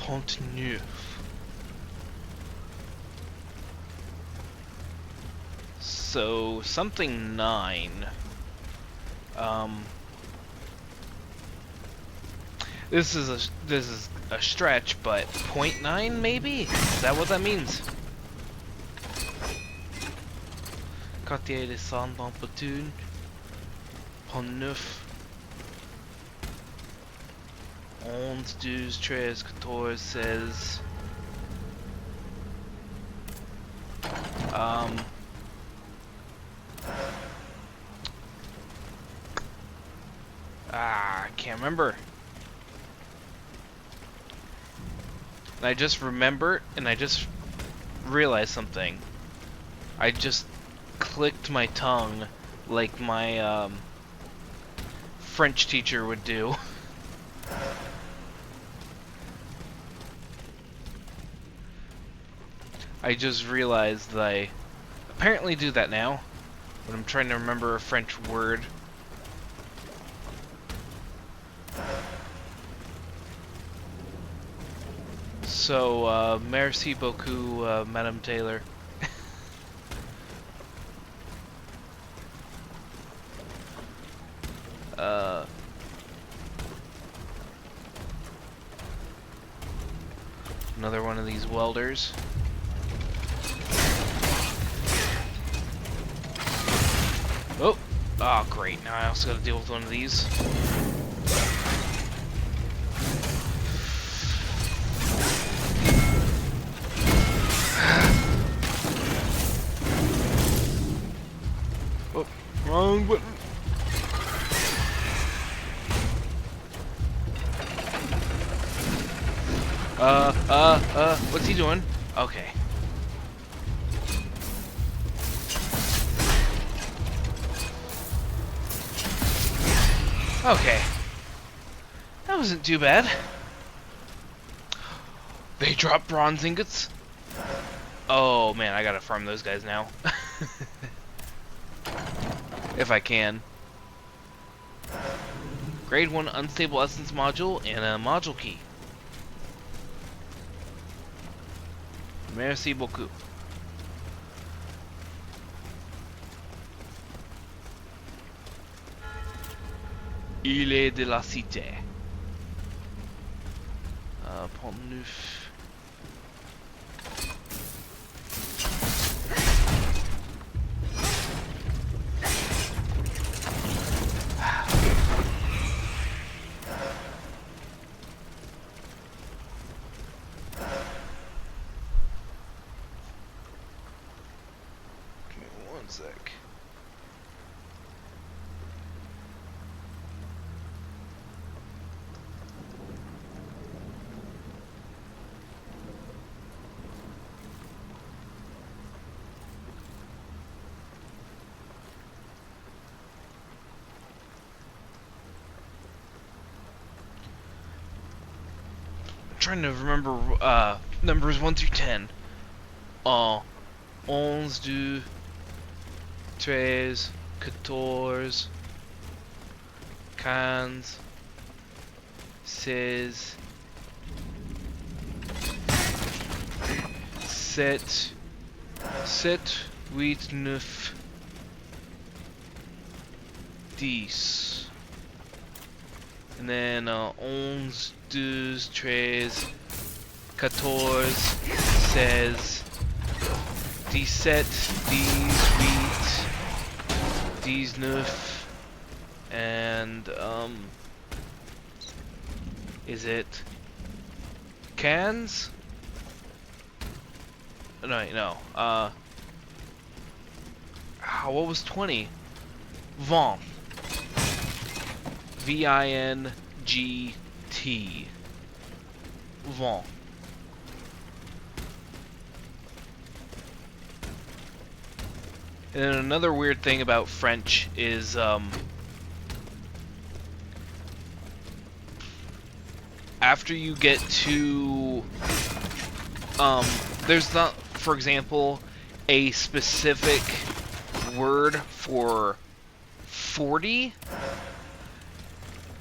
Pont-Neuf. So something 9. This is a stretch, but .9 maybe? Is that what that means? Quartier des Saint-Lampatune, Pont-Neuf, 11, 12, 13, 14 says I can't remember. And I just remember, and I just realized something. I just clicked my tongue like my French teacher would do. I just realized that I apparently do that now when I'm trying to remember a French word. So, merci beaucoup, Madame Taylor. Another one of these welders. Oh! Oh, great. Now I also gotta deal with one of these. Oh, wrong button. What's he doing? Okay. Okay. That wasn't too bad. They dropped bronze ingots? Oh man, I gotta farm those guys now. If I can. Grade 1 unstable essence module and a module key. Merci beaucoup. Île de la Cité. Pont-Neuf. Give me one sec. Trying to remember numbers 1 through 10. 11, 12, 13, 14, 15, 16, 7, 8, 9, 10. And then 11, 12, 13, 14, 16, 17, 18, 19, and is it cans? No. What was 20? Vin. V-I-N-G-T. Vin. And then another weird thing about French is after you get to there's not, for example, a specific word for 40.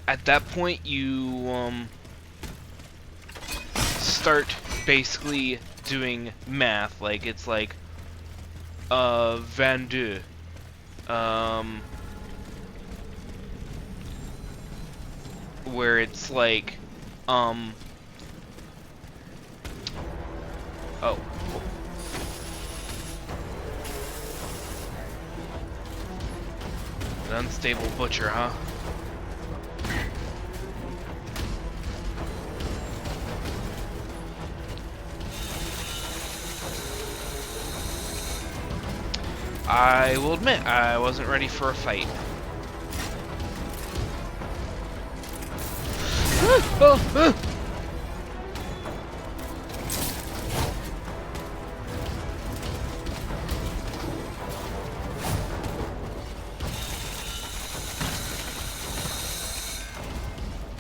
At that point, you start basically doing math. Like, it's like, 22. Where it's like, oh. An unstable butcher, huh? I will admit, I wasn't ready for a fight.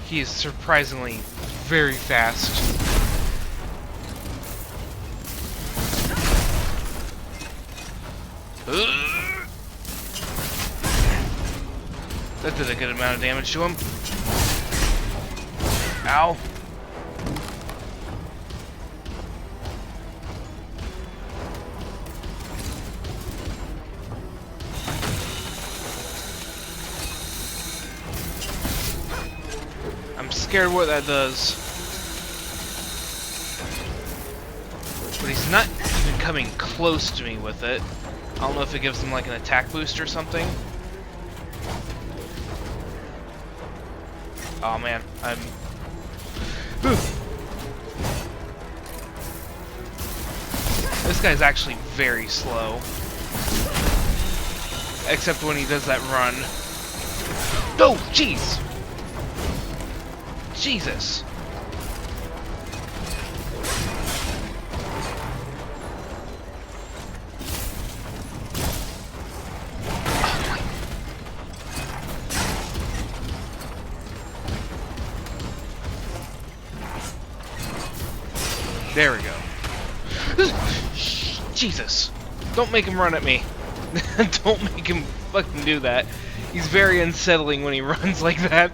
He is surprisingly very fast. That did a good amount of damage to him. Ow. I'm scared what that does. But he's not even coming close to me with it. I don't know if it gives him like an attack boost or something. Oh man, I'm... This guy's actually very slow. Except when he does that run. Oh, jeez! Jesus! There we go. Jesus. Don't make him run at me. Don't make him fucking do that. He's very unsettling when he runs like that.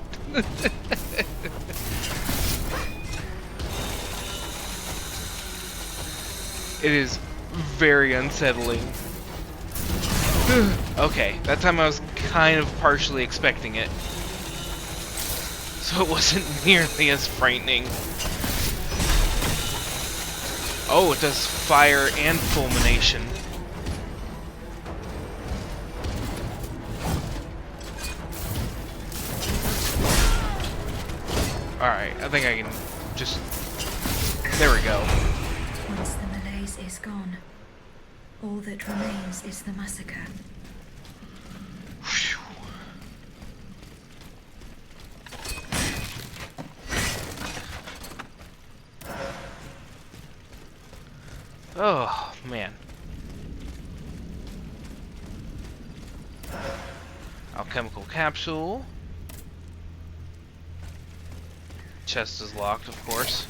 It is very unsettling. Okay, that time I was kind of partially expecting it. So it wasn't nearly as frightening. Oh, it does fire and fulmination. Alright, I think I can just... There we go. Once the Malaise is gone, all that remains is the massacre. Whew. Oh, man. Alchemical capsule. Chest is locked, of course.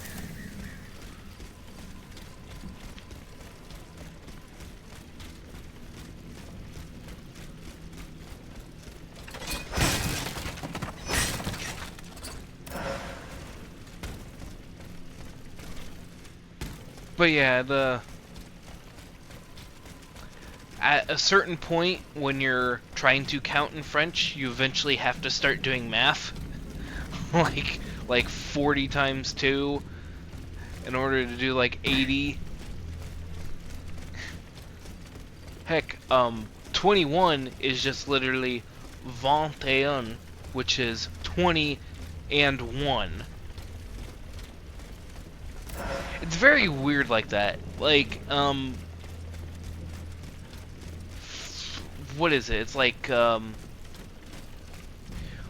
But yeah, at a certain point when you're trying to count in French, you eventually have to start doing math. like 40 times 2 in order to do like 80. Heck, 21 is just literally 21, which is 20 and 1. It's very weird like that. Like, what is it? It's like,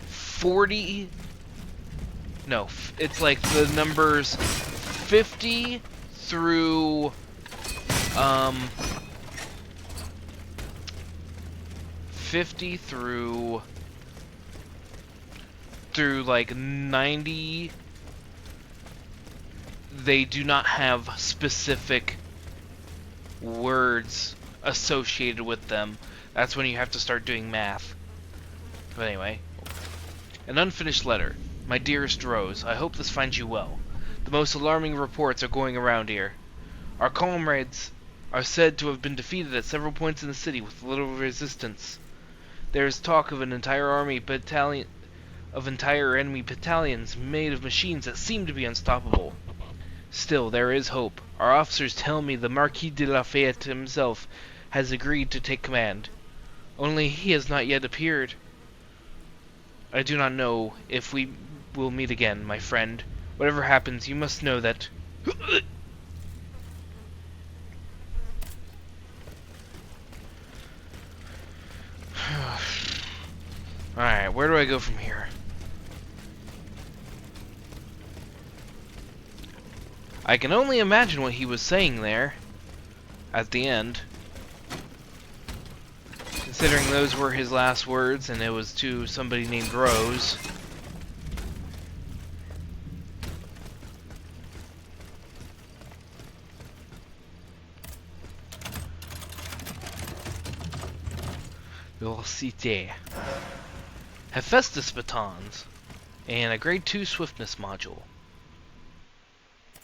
40... No, it's like the numbers 50 through, 50 through like 90, they do not have specific words associated with them. That's when you have to start doing math. But anyway, an unfinished letter. My dearest Rose, I hope this finds you well. The most alarming reports are going around here. Our comrades are said to have been defeated at several points in the city with little resistance. There is talk of entire enemy battalions made of machines that seem to be unstoppable. Still, there is hope. Our officers tell me the Marquis de Lafayette himself has agreed to take command. Only he has not yet appeared. I do not know if we will meet again, my friend. Whatever happens, you must know that... Alright, where do I go from here? I can only imagine what he was saying there at the end. Considering those were his last words and it was to somebody named Rose. Velocité. Hephaestus batons. And a grade 2 swiftness module.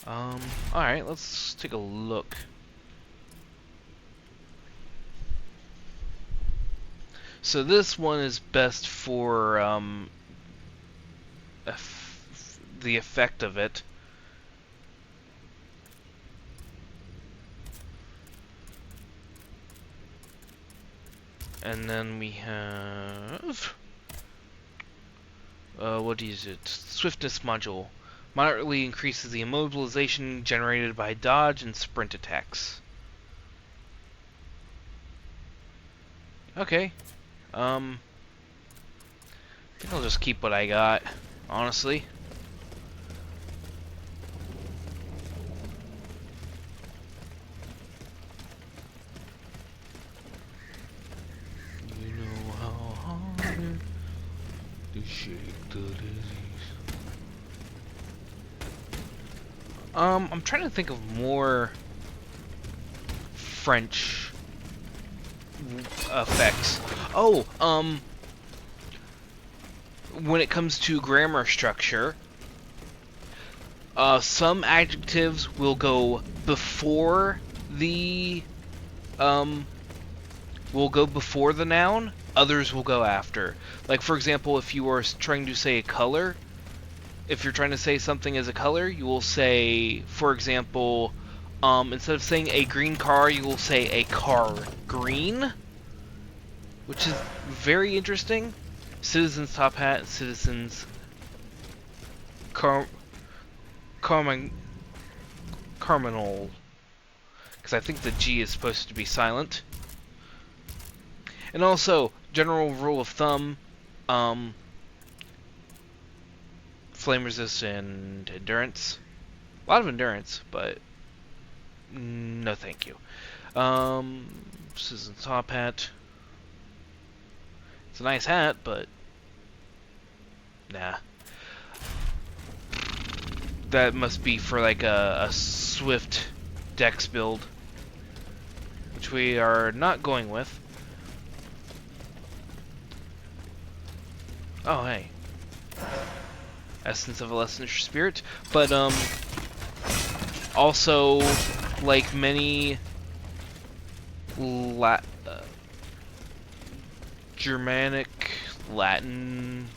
Alright, let's take a look. So this one is best for the effect of it. And then we have what is it? Swiftness module. Moderately increases the immobilization generated by dodge and sprint attacks. Okay. I think I'll just keep what I got, honestly. You know how hard to shake the disease. I'm trying to think of more French effects. Oh, when it comes to grammar structure, some adjectives will go before the noun, others will go after. Like, for example, if you are trying to say a color, if you're trying to say something as a color, you will say, for example, instead of saying a green car, you will say a car green, which is very interesting. Citizens top hat, citizens carminal, because I think the G is supposed to be silent. And also, general rule of thumb, flame resist and endurance. A lot of endurance, but no thank you. Citizen's top hat. It's a nice hat, but nah. That must be for like a swift dex build, which we are not going with. Oh, hey. Essence of a lesser spirit, but also, like many Germanic, Latin,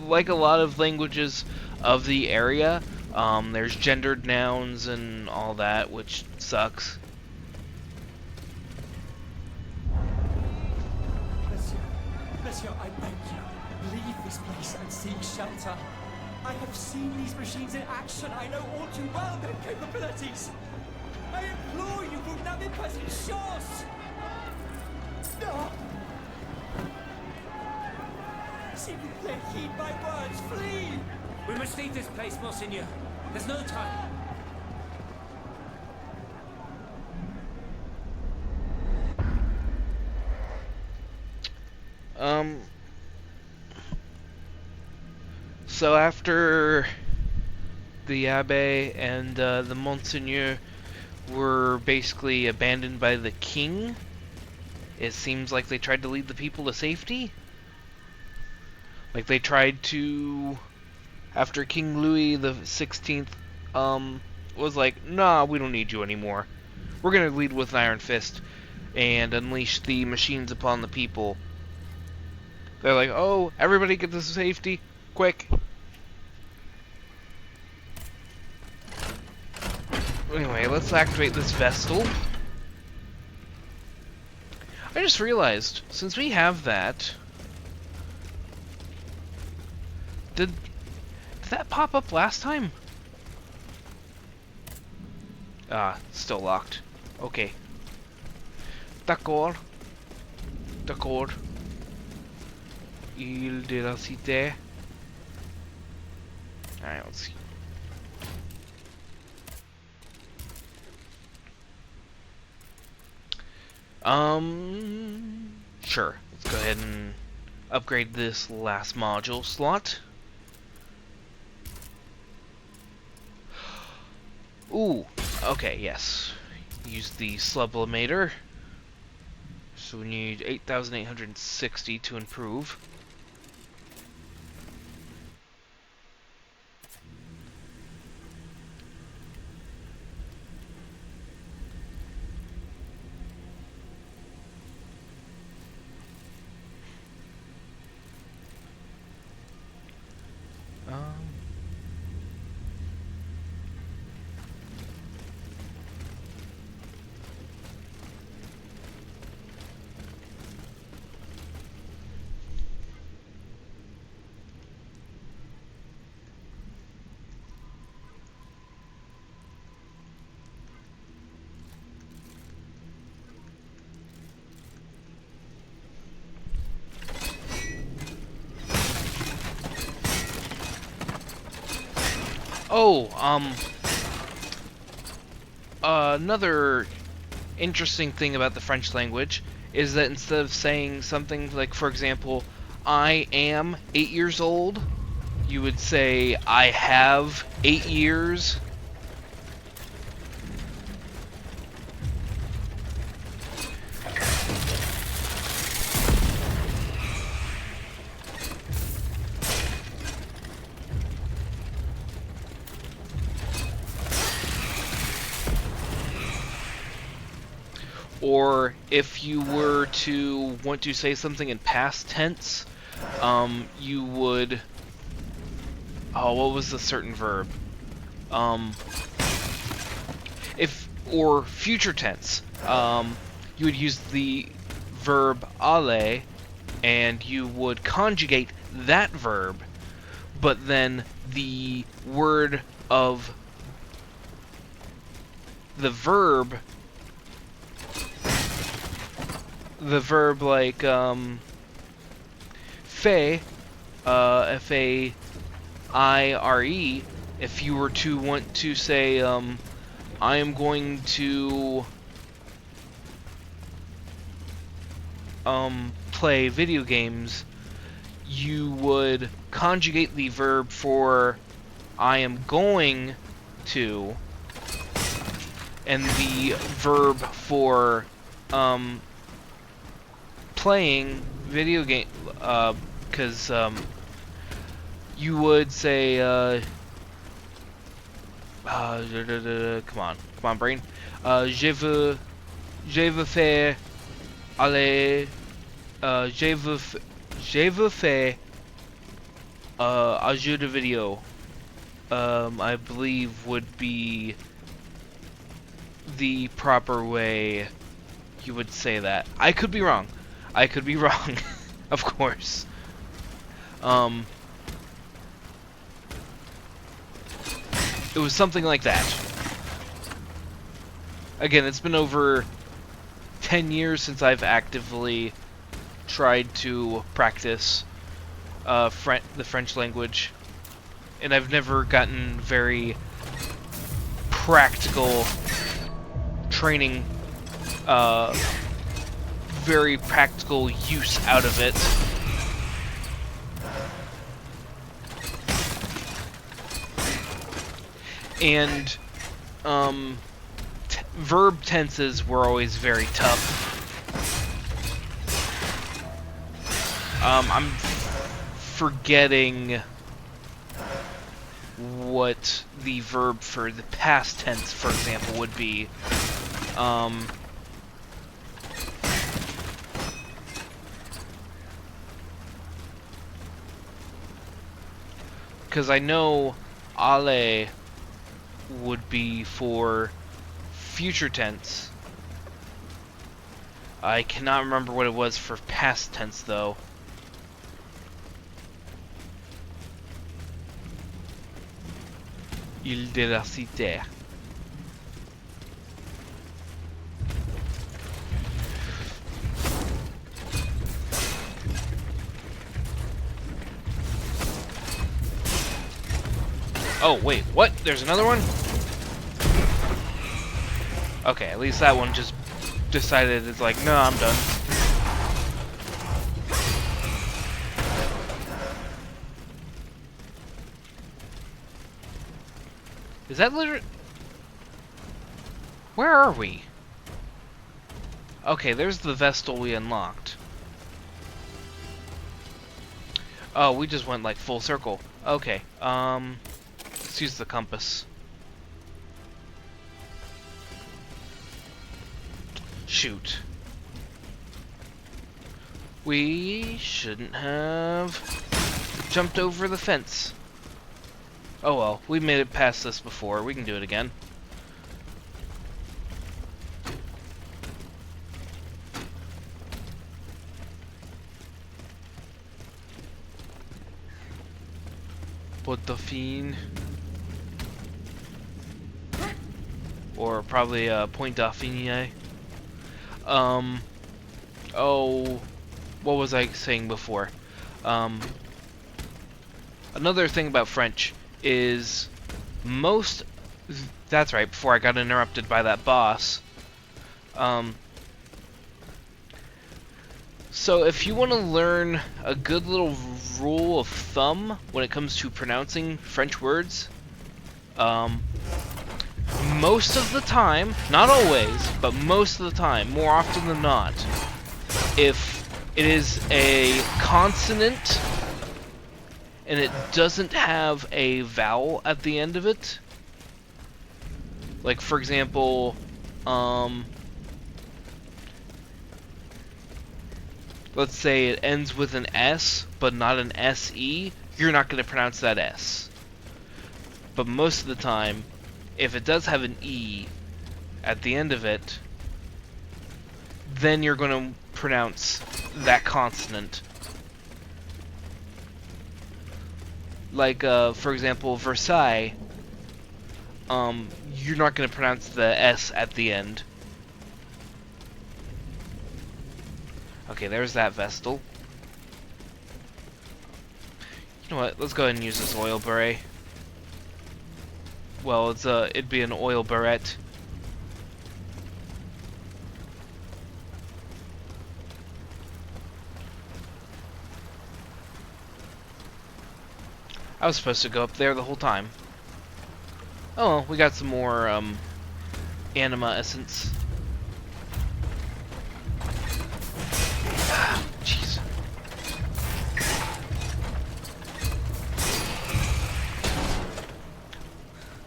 like a lot of languages of the area, there's gendered nouns and all that, which sucks. Monsieur, I beg you, leave this place and seek shelter. I have seen these machines in action. I know all too well their capabilities. I implore you, vous n'avez pas une chance. Stop! S'il vous plaît, heed my words, flee! We must leave this place, Monseigneur. There's no time. So after the Abbe and the Monseigneur were basically abandoned by the king, it seems like they tried to lead the people to safety. Like they tried to after King Louis the 16th was like, nah, we don't need you anymore. We're gonna lead with an iron fist and unleash the machines upon the people. They're like, oh, everybody get to safety, quick. Anyway, let's activate this Vestal. I just realized, since we have that, did that pop up last time? Ah, still locked. Okay. D'accord. D'accord. Île de la Cité. Alright, let's see. Sure. Let's go ahead and upgrade this last module slot. Ooh, okay, yes. Use the sublimator. So we need 8,860 to improve. Oh, another interesting thing about the French language is that instead of saying something like, for example, I am 8 years old, you would say, I have 8 years. Or if you were to want to say something in past tense, you would... Oh, what was the certain verb? Or future tense, you would use the verb aller, and you would conjugate that verb, but then the word of the verb like fait, F-A-I-R-E, if you were to want to say, I am going to play video games, you would conjugate the verb for I am going to, and the verb for playing video game, because you would say come on brain, je veux faire aller, je veux faire un jeu de vidéo, I believe would be the proper way you would say that. I could be wrong. Of course. It was something like that. Again, it's been over 10 years since I've actively tried to practice the French language, and I've never gotten very practical training, very practical use out of it. And verb tenses were always very tough. I'm forgetting what the verb for the past tense, for example, would be. Because I know ale would be for future tense. I cannot remember what it was for past tense, though. Il de la cité. Oh, wait, what? There's another one? Okay, at least that one just decided it's like, no, I'm done. Is that literally... Where are we? Okay, there's the Vestal we unlocked. Oh, we just went like full circle. Okay, let's use the compass. Shoot. We shouldn't have jumped over the fence. Oh well, we made it past this before. We can do it again. What the fiend? Or probably Point Dauphine. Oh, what was I saying before? Another thing about French is most... That's right, before I got interrupted by that boss. So if you want to learn a good little rule of thumb when it comes to pronouncing French words, most of the time, not always, but most of the time, more often than not, if it is a consonant and it doesn't have a vowel at the end of it, like for example, let's say it ends with an S, but not an SE, you're not going to pronounce that S. But most of the time, if it does have an E at the end of it, then you're going to pronounce that consonant. Like, for example, Versailles, you're not going to pronounce the S at the end. Okay, there's that Vestal. You know what? Let's go ahead and use this oil beret. Well, it'd be an oil beret. I was supposed to go up there the whole time. Oh, well, we got some more anima essence. Jeez.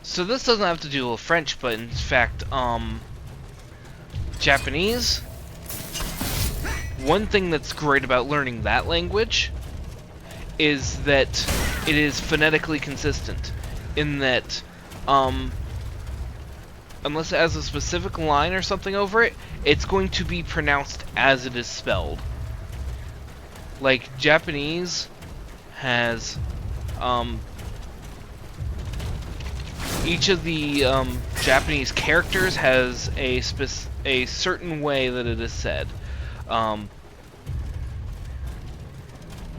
So this doesn't have to do with French, but in fact, Japanese. One thing that's great about learning that language is that it is phonetically consistent, in that, unless it has a specific line or something over it, it's going to be pronounced as it is spelled. Like, Japanese has, each of the Japanese characters has a certain way that it is said,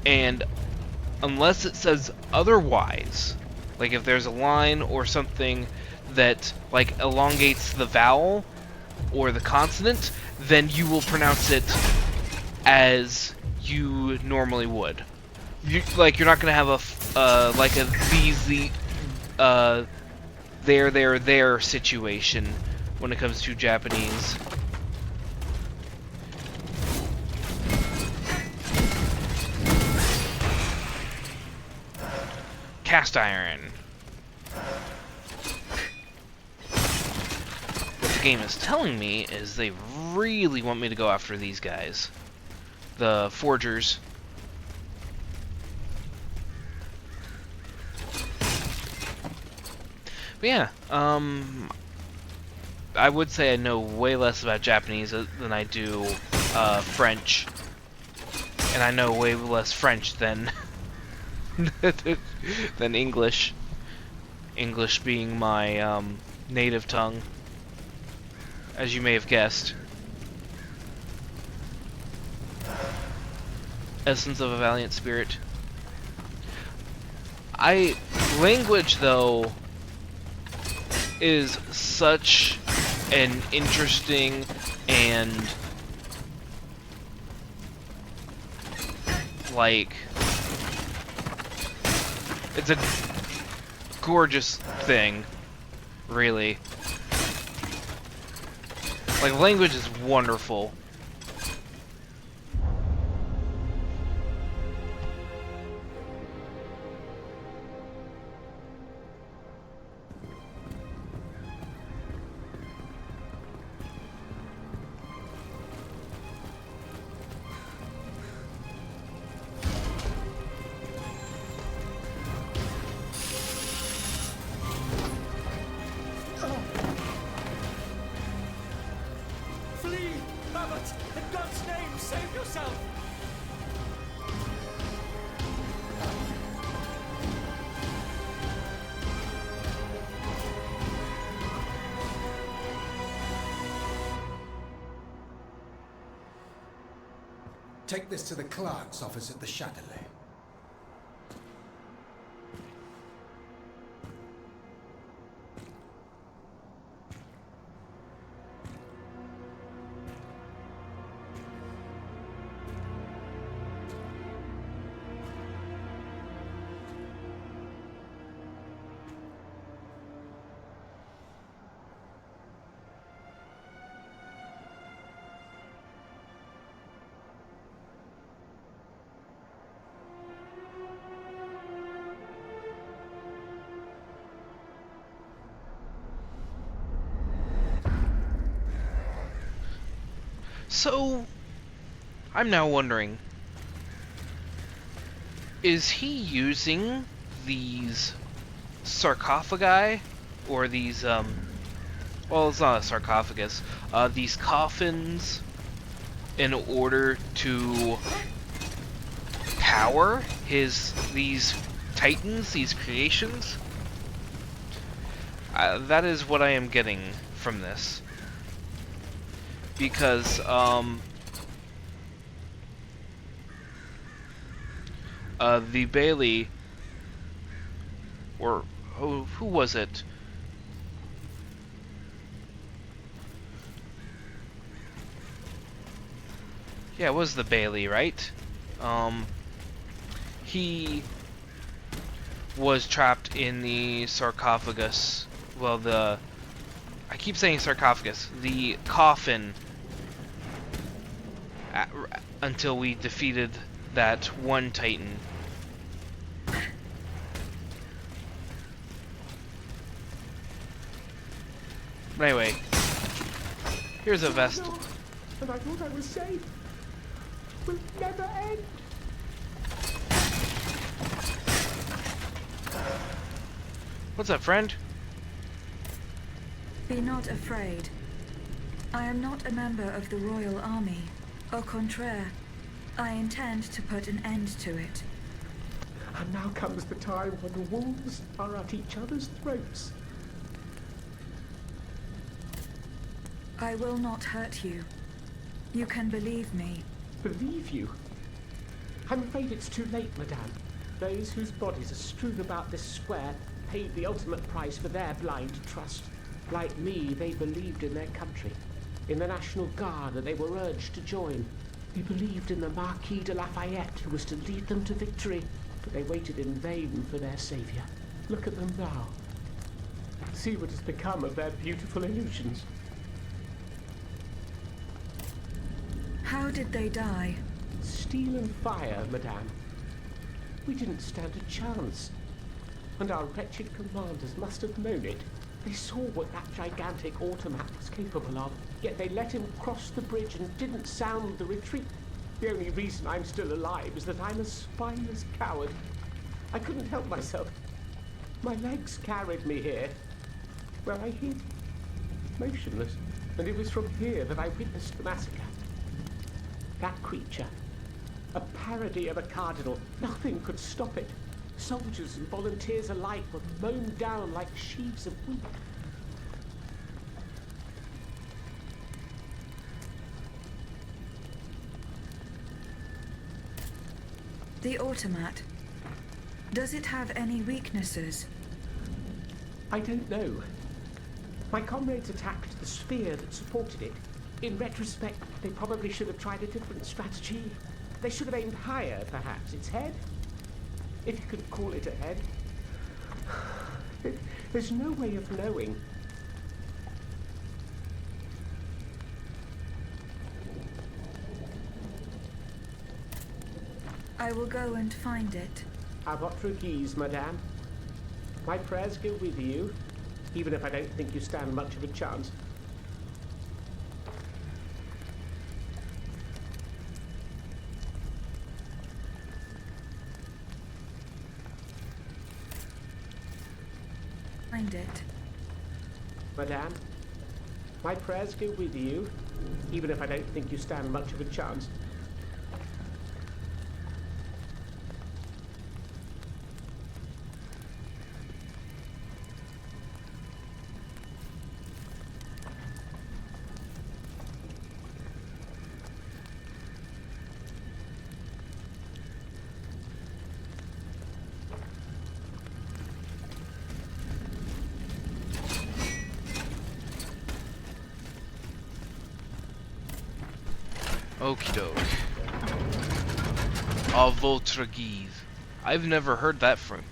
and unless it says otherwise, like if there's a line or something that like elongates the vowel or the consonant, then you will pronounce it as you normally would. You're not gonna have a like a these there situation when it comes to Japanese. Cast iron. game is telling me is they really want me to go after these guys. The forgers. But yeah, I would say I know way less about Japanese than I do French. And I know way less French than than English. English being my native tongue, as you may have guessed. Essence of a Valiant Spirit. Language, though, is such an interesting and, like, it's a gorgeous thing, really. Like, language is wonderful. Flee! Babbitt! In God's name, save yourself! Take this to the clerk's office at the Châtelet. So, I'm now wondering, is he using these sarcophagi, or these, well, it's not a sarcophagus, these coffins, in order to power these titans, these creations? That is what I am getting from this. Because, the Bailey, or, oh, who was it? Yeah, it was the Bailey, right? He was trapped in the sarcophagus. Well, I keep saying sarcophagus. The coffin. Until we defeated that one Titan. But anyway, here's a vest. No. And I thought I was safe. Will never end. What's up, friend? Be not afraid. I am not a member of the royal army. Au contraire, I intend to put an end to it. And now comes the time when the wolves are at each other's throats. I will not hurt you. You can believe me. Believe you? I'm afraid it's too late, madame. Those whose bodies are strewn about this square paid the ultimate price for their blind trust. Like me, they believed in their country, in the National Guard that they were urged to join. They believed in the Marquis de Lafayette, who was to lead them to victory, but they waited in vain for their savior. Look at them now. See what has become of their beautiful illusions. How did they die? Steel and fire, madame. We didn't stand a chance. And our wretched commanders must have known it. They saw what that gigantic automat was capable of, yet they let him cross the bridge and didn't sound the retreat. The only reason I'm still alive is that I'm a spineless coward. I couldn't help myself. My legs carried me here, where I hid, motionless. And it was from here that I witnessed the massacre. That creature, a parody of a cardinal, nothing could stop it. Soldiers and volunteers alike were mown down like sheaves of wheat. The automat. Does it have any weaknesses? I don't know. My comrades attacked the sphere that supported it. In retrospect, they probably should have tried a different strategy. They should have aimed higher, perhaps. Its head? If you could call it a head. There's no way of knowing. I will go and find it. À votre guise, madame. My prayers go with you, even if I don't think you stand much of a chance. Find it. Madame, my prayers go with you, even if I don't think you stand much of a chance. Okie doke. À votre guise. I've never heard that from.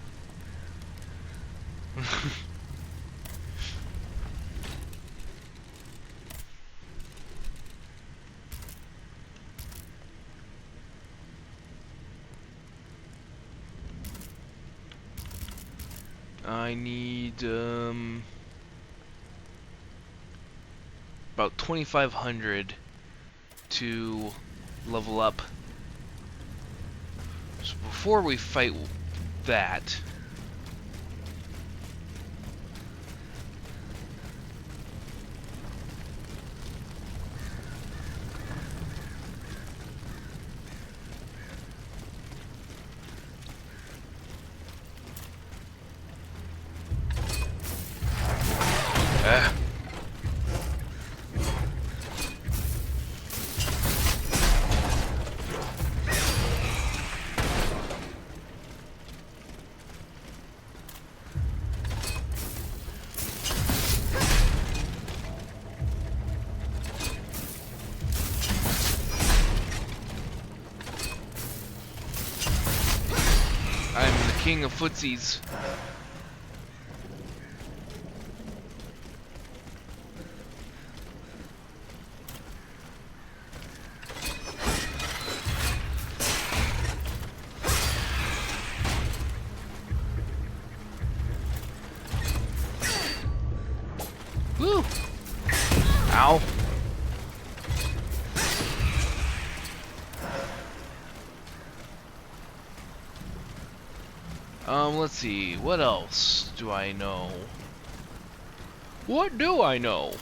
I need about 2,500 to level up. So before we fight that, I'm the king of footsies. Woo! Ow. Let's see, what else do I know? What do I know?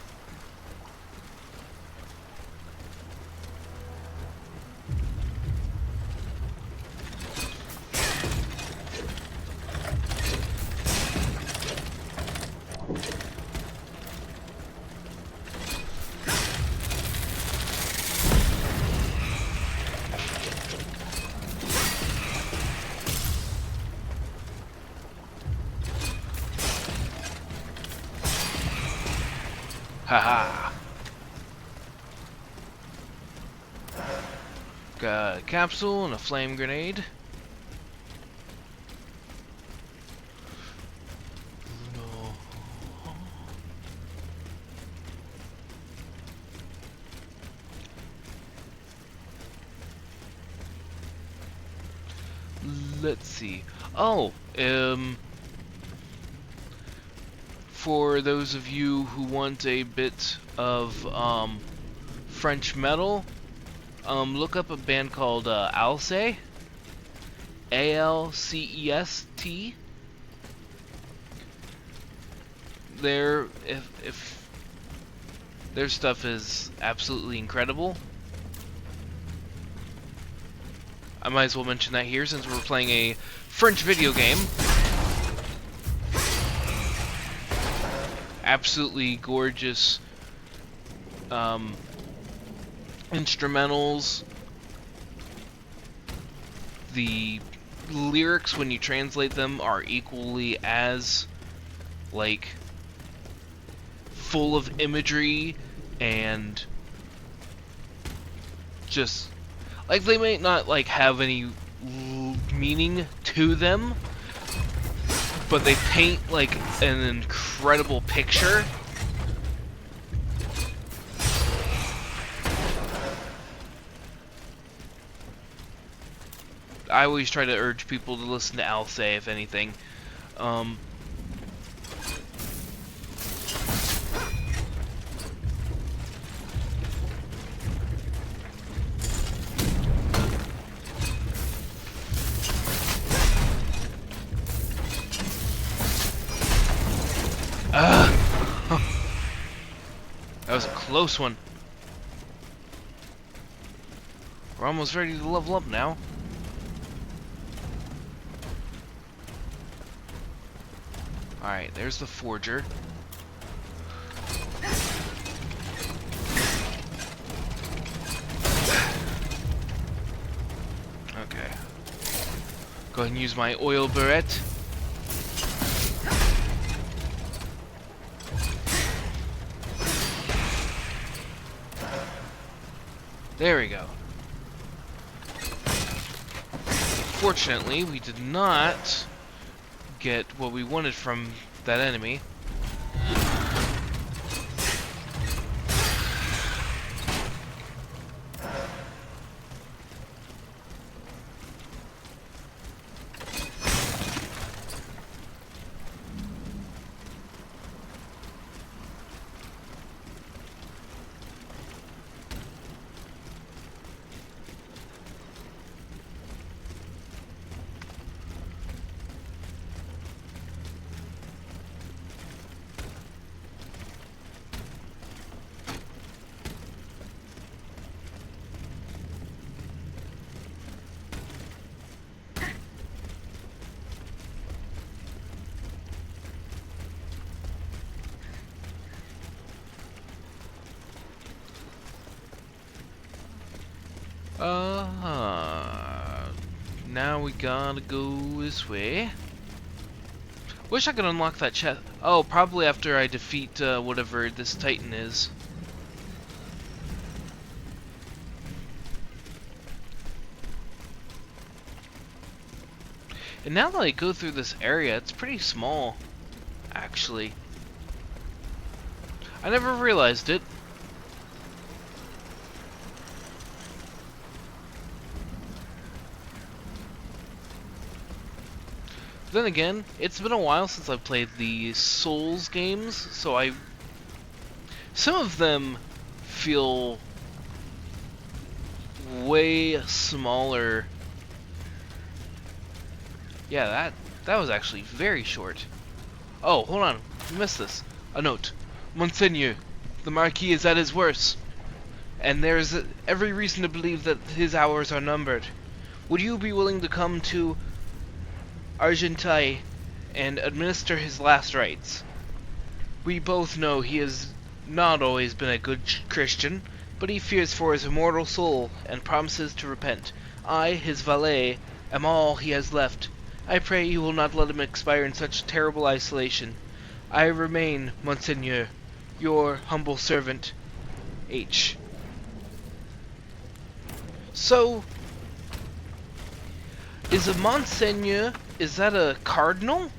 Haha. Got a capsule and a flame grenade. Let's see. Oh, for those of you who want a bit of French metal, look up a band called Alcest, Alcest. If their stuff is absolutely incredible. I might as well mention that here since we're playing a French video game. Absolutely gorgeous instrumentals. The lyrics, when you translate them, are equally as like full of imagery and just like they may not like have any meaning to them, but they paint like an incredible picture. I always try to urge people to listen to Alcest, if anything. That was a close one. We're almost ready to level up now. Alright, there's the forger. Okay. Go ahead and use my oil barrette. There we go. Fortunately, we did not get what we wanted from that enemy. Now we gotta go this way. Wish I could unlock that chest. Oh, probably after I defeat whatever this Titan is. And now that I go through this area, it's pretty small, actually. I never realized it. Then again, it's been a while since I've played the Souls games, so some of them feel way smaller. Yeah, that was actually very short. Oh, hold on, we missed this. A note. Monseigneur, the Marquis is at his worst, and there's every reason to believe that his hours are numbered. Would you be willing to come to Argenteuil and administer his last rites? We both know he has not always been a good Christian, but he fears for his immortal soul and promises to repent. I, his valet, am all he has left. I pray you will not let him expire in such terrible isolation. I remain, Monseigneur, your humble servant, H. So, is a Monseigneur, is that a cardinal?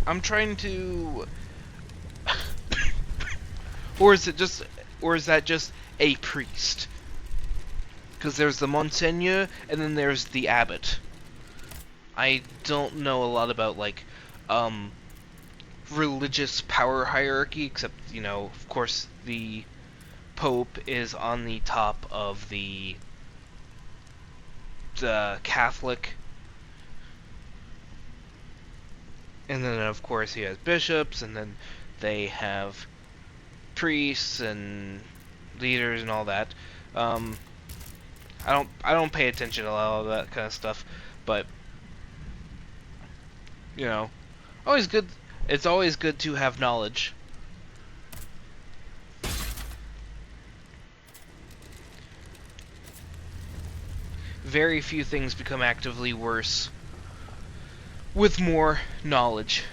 I'm trying to... or is that just a priest? Because there's the Monseigneur, and then there's the abbot. I don't know a lot about, like, religious power hierarchy, except, you know, of course, the Pope is on the top of the Catholic, and then of course he has bishops, and then they have priests and leaders and all that. I don't pay attention to all of that kind of stuff, but you know, always good. It's always good to have knowledge. Very few things become actively worse with more knowledge.